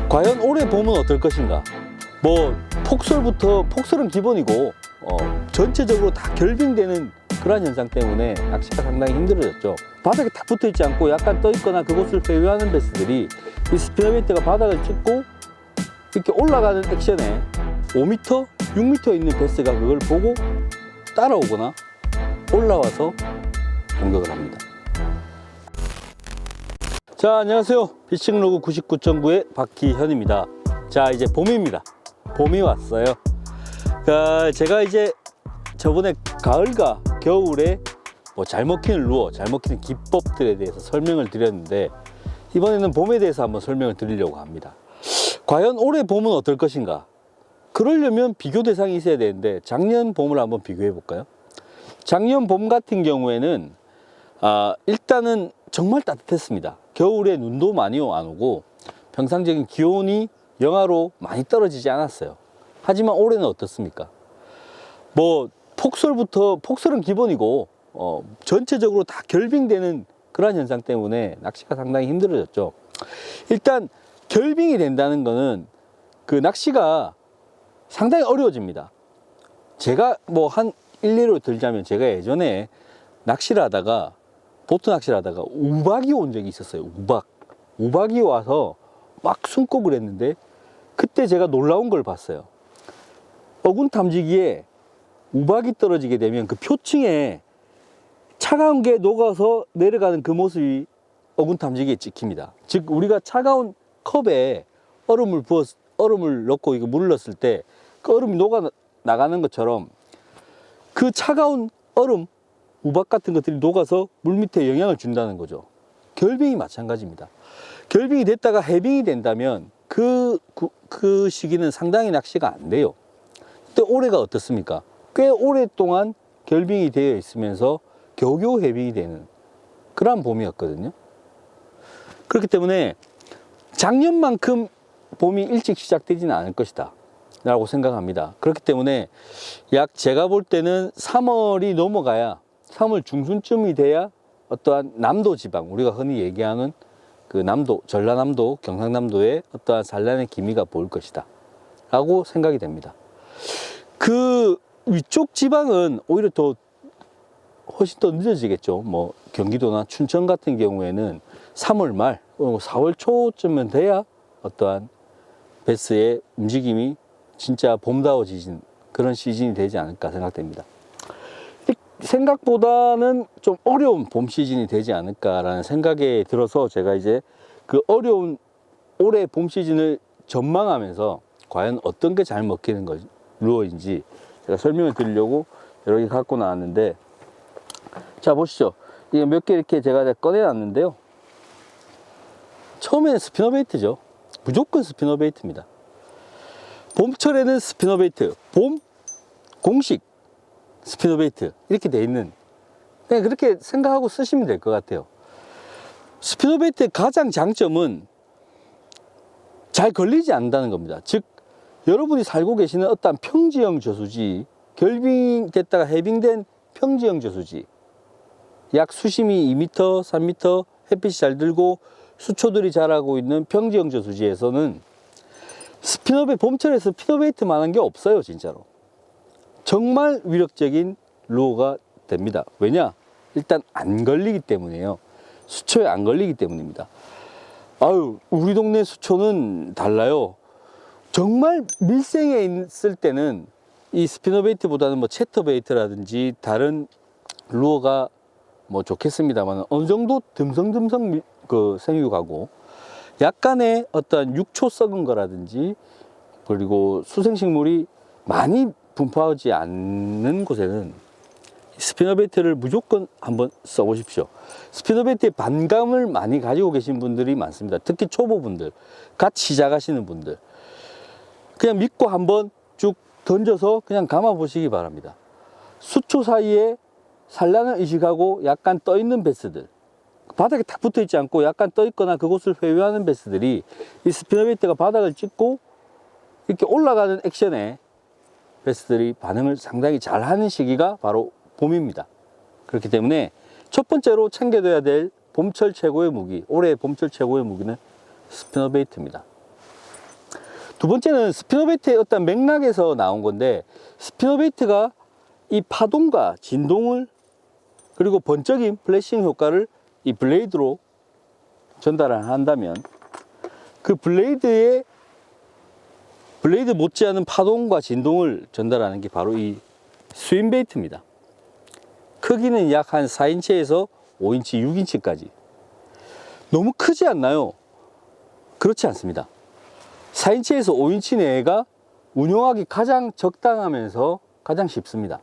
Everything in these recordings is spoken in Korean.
과연 올해 봄은 어떨 것인가? 뭐 폭설은 기본이고 전체적으로 다 결빙되는 그러한 현상 때문에 낚시가 상당히 힘들어졌죠. 바닥에 탁 붙어 있지 않고 약간 떠 있거나 그곳을 회유하는 베스들이 이 스피너베이트가 바닥을 찍고 이렇게 올라가는 액션에 5m, 6m 있는 베스가 그걸 보고 따라오거나 올라와서 공격을 합니다. 자, 안녕하세요. 피싱로그 99.9의 박기현입니다. 자, 이제 봄입니다. 봄이 왔어요. 제가 이제 저번에 가을과 겨울에 잘 먹히는 루어, 잘 먹히는 기법들에 대해서 설명을 드렸는데, 이번에는 봄에 대해서 한번 설명을 드리려고 합니다. 과연 올해 봄은 어떨 것인가? 그러려면 비교 대상이 있어야 되는데, 작년 봄을 한번 비교해 볼까요? 작년 봄 같은 경우에는 일단은 정말 따뜻했습니다. 겨울에 눈도 많이 안 오고 평상적인 기온이 영하로 많이 떨어지지 않았어요. 하지만 올해는 어떻습니까? 폭설은 기본이고 전체적으로 다 결빙되는 그런 현상 때문에 낚시가 상당히 힘들어졌죠. 일단 결빙이 된다는 거는 그 낚시가 상당히 어려워집니다. 제가 한 일례로 들자면, 제가 예전에 보트 낚시를 하다가 우박이 온 적이 있었어요. 우박이 와서 막 숨고을 했는데, 그때 제가 놀라운 걸 봤어요. 어군 탐지기에 우박이 떨어지게 되면 그 표층에 차가운 게 녹아서 내려가는 그 모습이 어군 탐지기에 찍힙니다. 즉, 우리가 차가운 컵에 얼음을 넣고 이거 물을 넣었을 때 그 얼음이 녹아 나가는 것처럼, 그 차가운 우박 같은 것들이 녹아서 물 밑에 영향을 준다는 거죠. 결빙이 마찬가지입니다. 결빙이 됐다가 해빙이 된다면 그 시기는 상당히 낚시가 안 돼요. 근데 올해가 어떻습니까? 꽤 오랫동안 결빙이 되어 있으면서 겨우겨우 해빙이 되는 그런 봄이었거든요. 그렇기 때문에 작년만큼 봄이 일찍 시작되지는 않을 것이다 라고 생각합니다. 그렇기 때문에 제가 볼 때는 3월이 넘어가야, 3월 중순쯤이 돼야 어떠한 남도 지방, 우리가 흔히 얘기하는 그 남도, 전라남도, 경상남도의 어떠한 산란의 기미가 보일 것이다 라고 생각이 됩니다. 그 위쪽 지방은 오히려 훨씬 더 늦어지겠죠. 경기도나 춘천 같은 경우에는 3월 말, 4월 초쯤은 돼야 어떠한 베스의 움직임이 진짜 봄다워지진 그런 시즌이 되지 않을까 생각됩니다. 생각보다는 좀 어려운 봄 시즌이 되지 않을까라는 생각에 들어서, 제가 이제 그 어려운 올해 봄 시즌을 전망하면서 과연 어떤 게 잘 먹히는 루어인지 제가 설명을 드리려고 여러 개 갖고 나왔는데, 자, 보시죠. 이게 몇 개 이렇게 제가 꺼내놨는데요. 처음에는 스피너베이트죠. 무조건 스피너베이트입니다. 봄철에는 스피너베이트, 봄 공식 스피너베이트 이렇게 돼 있는, 그냥 그렇게 생각하고 쓰시면 될 것 같아요. 스피너베이트의 가장 장점은 잘 걸리지 않는다는 겁니다. 즉, 여러분이 살고 계시는 어떤 평지형 저수지, 결빙됐다가 해빙된 평지형 저수지, 약 수심이 2m, 3m, 햇빛이 잘 들고 수초들이 자라고 있는 평지형 저수지에서는 봄철에 스피너베이트만한 게 없어요. 진짜로 정말 위력적인 루어가 됩니다. 왜냐? 일단 안 걸리기 때문이에요. 수초에 안 걸리기 때문입니다. 우리 동네 수초는 달라요. 정말 밀생에 있을 때는 이 스피너베이트보다는 채터베이트라든지 다른 루어가 좋겠습니다만, 어느 정도 듬성듬성 생육하고 약간의 어떤 육초 썩은 거라든지, 그리고 수생식물이 많이 분포하지 않는 곳에는 스피너베이트를 무조건 한번 써보십시오. 스피너베이트에 반감을 많이 가지고 계신 분들이 많습니다. 특히 초보분들, 갓 시작하시는 분들, 그냥 믿고 한번 쭉 던져서 그냥 감아 보시기 바랍니다. 수초 사이에 산란을 의식하고 약간 떠 있는 베스들, 바닥에 탁 붙어 있지 않고 약간 떠 있거나 그곳을 회유하는 베스들이 이 스피너베이트가 바닥을 찍고 이렇게 올라가는 액션에 베스들이 반응을 상당히 잘 하는 시기가 바로 봄입니다. 그렇기 때문에 첫 번째로 챙겨둬야 될 봄철 최고의 무기, 올해 봄철 최고의 무기는 스피너베이트입니다. 두 번째는 스피너베이트의 어떤 맥락에서 나온 건데, 스피너베이트가 이 파동과 진동을 그리고 번쩍임 플래싱 효과를 이 블레이드로 전달을 한다면, 그 블레이드 못지않은 파동과 진동을 전달하는 게 바로 이 스윙 베이트입니다. 크기는 약 한 4인치에서 5인치, 6인치까지. 너무 크지 않나요? 그렇지 않습니다. 4인치에서 5인치 내가 운용하기 가장 적당하면서 가장 쉽습니다.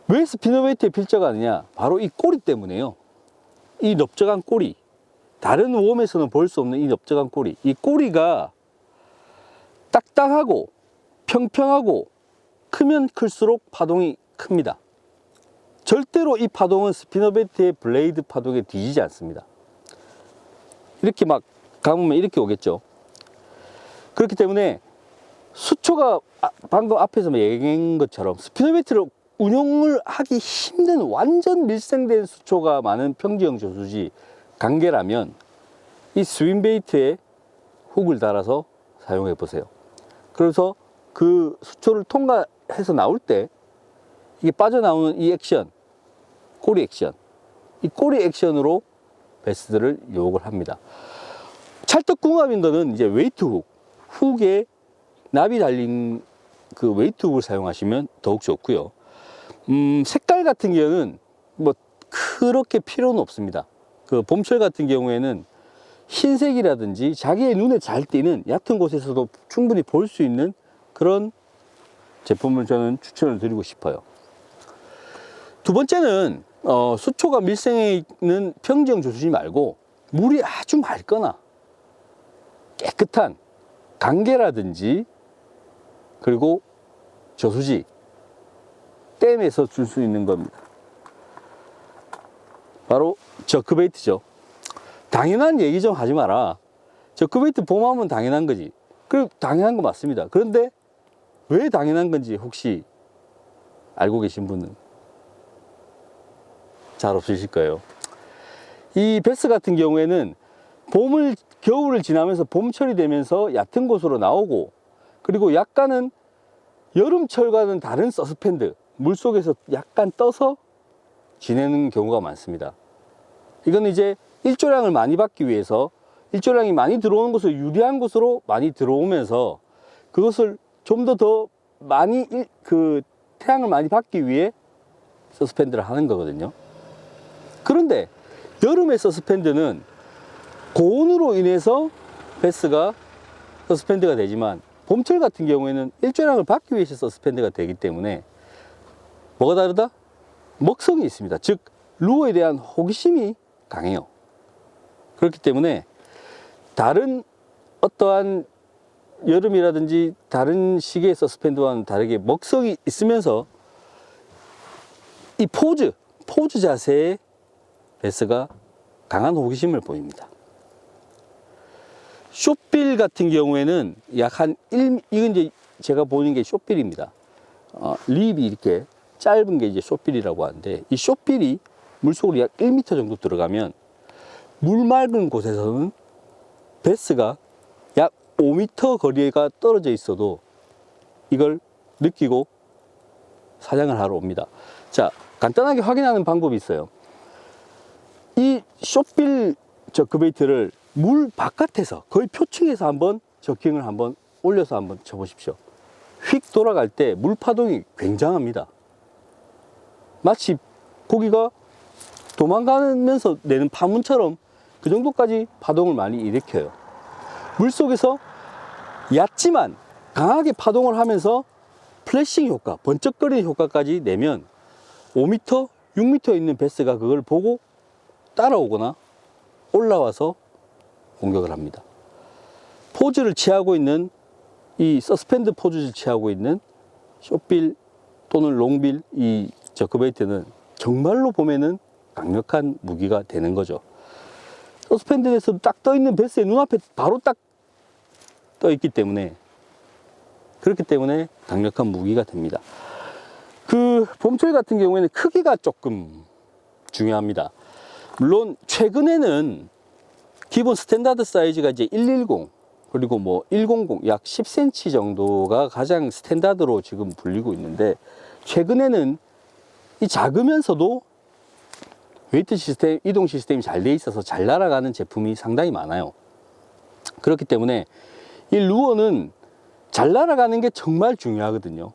왜 스피너베이트에 필적하느냐? 바로 이 꼬리 때문에요. 이 넓적한 꼬리, 다른 웜에서는 볼 수 없는 이 넓적한 꼬리, 이 꼬리가 딱딱하고 평평하고 크면 클수록 파동이 큽니다. 절대로 이 파동은 스피너베이트의 블레이드 파동에 뒤지지 않습니다. 이렇게 막 감으면 이렇게 오겠죠. 그렇기 때문에 수초가 방금 앞에서 얘기한 것처럼 스피너베이트를 운용을 하기 힘든 완전 밀생된 수초가 많은 평지형 저수지 관계라면 이 스윙베이트에 훅을 달아서 사용해 보세요. 그래서 그 수초를 통과해서 나올 때 이게 빠져나오는 이 액션, 꼬리 액션, 이 꼬리 액션으로 베스들을 유혹을 합니다. 찰떡궁합인 거는 이제 웨이트 훅, 훅에 납이 달린 그 웨이트 훅을 사용하시면 더욱 좋고요. 색깔 같은 경우는 뭐 그렇게 필요는 없습니다. 그 봄철 같은 경우에는 흰색이라든지 자기의 눈에 잘 띄는 얕은 곳에서도 충분히 볼 수 있는 그런 제품을 저는 추천을 드리고 싶어요. 두 번째는 수초가 밀생에 있는 평지형 저수지 말고 물이 아주 맑거나 깨끗한 강계라든지 그리고 저수지, 댐에서 줄 수 있는 겁니다. 바로 저크베이트죠. 당연한 얘기 좀 하지 마라. 저크베이트 봄하면 당연한 거지. 그 당연한 거 맞습니다. 그런데 왜 당연한 건지 혹시 알고 계신 분은 잘 없으실 거예요. 이 베스 같은 경우에는 겨울을 지나면서 봄철이 되면서 얕은 곳으로 나오고, 그리고 약간은 여름철과는 다른 서스펜드, 물속에서 약간 떠서 지내는 경우가 많습니다. 이건 이제 일조량을 많이 받기 위해서 일조량이 많이 들어오는 곳을 유리한 곳으로 많이 들어오면서 그것을 좀 더 많이 태양을 많이 받기 위해 서스펜드를 하는 거거든요. 그런데 여름의 서스펜드는 고온으로 인해서 베스가 서스펜드가 되지만, 봄철 같은 경우에는 일조량을 받기 위해서 서스펜드가 되기 때문에 뭐가 다르다? 먹성이 있습니다. 즉 루어에 대한 호기심이 강해요. 그렇기 때문에 다른 어떠한 여름이라든지 다른 시기의 서스펜드와는 다르게 먹성이 있으면서 이 포즈 자세에 베스가 강한 호기심을 보입니다. 숏빌 같은 경우에는 약 한 이건 이제 제가 보는 게 숏빌입니다. 립이 이렇게 짧은 게 이제 숏빌이라고 하는데, 이 숏빌이 물속으로 약 1m 정도 들어가면 물 맑은 곳에서는 베스가 약 5m 거리가 떨어져 있어도 이걸 느끼고 사냥을 하러 옵니다. 자, 간단하게 확인하는 방법이 있어요. 이 숏빌 저크베이트를 물 바깥에서 거의 표층에서 한번 저킹을 한번 올려서 한번 쳐보십시오. 휙 돌아갈 때 물 파동이 굉장합니다. 마치 고기가 도망가면서 내는 파문처럼 그 정도까지 파동을 많이 일으켜요. 물속에서 얕지만 강하게 파동을 하면서 플래싱 효과, 번쩍거리는 효과까지 내면 5m, 6m 있는 베스가 그걸 보고 따라오거나 올라와서 공격을 합니다. 포즈를 취하고 있는 이 서스펜드 포즈를 취하고 있는 숏빌 또는 롱빌 이 저크베이트는 정말로 보면은 강력한 무기가 되는 거죠. 서스펜드에서 딱 떠 있는 베스의 눈앞에 바로 딱 떠 있기 때문에, 그렇기 때문에 강력한 무기가 됩니다. 그 봄철 같은 경우에는 크기가 조금 중요합니다. 물론 최근에는 기본 스탠다드 사이즈가 이제 110, 그리고 뭐 100, 약 10cm 정도가 가장 스탠다드로 지금 불리고 있는데, 최근에는 이 작으면서도 웨이트 시스템, 이동 시스템이 잘 돼 있어서 잘 날아가는 제품이 상당히 많아요. 그렇기 때문에 이 루어는 잘 날아가는 게 정말 중요하거든요.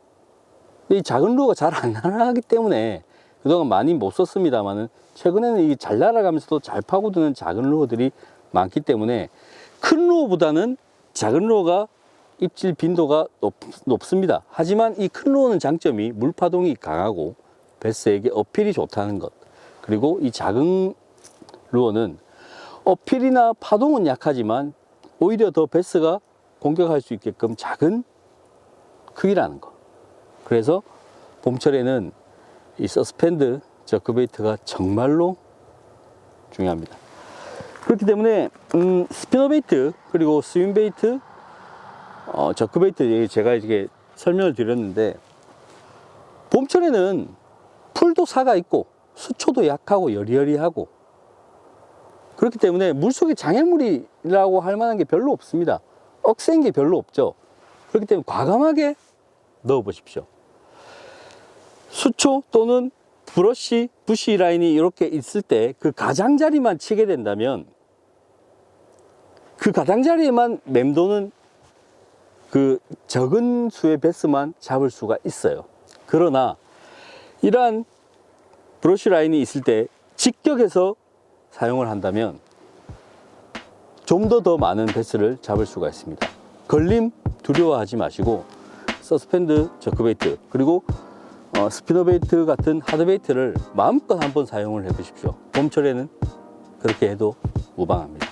이 작은 루어가 잘 안 날아가기 때문에 그동안 많이 못 썼습니다만은, 최근에는 이 잘 날아가면서도 잘 파고드는 작은 루어들이 많기 때문에 큰 루어보다는 작은 루어가 입질 빈도가 높습니다. 하지만 이 큰 루어는 장점이 물파동이 강하고 베스에게 어필이 좋다는 것, 그리고 이 작은 루어는 어필이나 파동은 약하지만 오히려 더 베스가 공격할 수 있게끔 작은 크기라는 거. 그래서 봄철에는 이 서스펜드 저크베이트가 정말로 중요합니다. 그렇기 때문에 스피너베이트 그리고 스윙베이트, 저크베이트 제가 이렇게 설명을 드렸는데, 봄철에는 풀도 사가 있고 수초도 약하고 여리여리하고, 그렇기 때문에 물속에 장애물이라고 할 만한 게 별로 없습니다. 억센 게 별로 없죠. 그렇기 때문에 과감하게 넣어 보십시오. 수초 또는 브러쉬, 부시 라인이 이렇게 있을 때 그 가장자리만 치게 된다면, 그 가장자리에만 맴도는 그 적은 수의 베스만 잡을 수가 있어요. 그러나 이러한 브러쉬 라인이 있을 때 직격해서 사용을 한다면 좀 더 많은 베스를 잡을 수가 있습니다. 걸림 두려워하지 마시고 서스펜드 저크베이트 그리고 스피너베이트 같은 하드베이트를 마음껏 한번 사용을 해 보십시오. 봄철에는 그렇게 해도 무방합니다.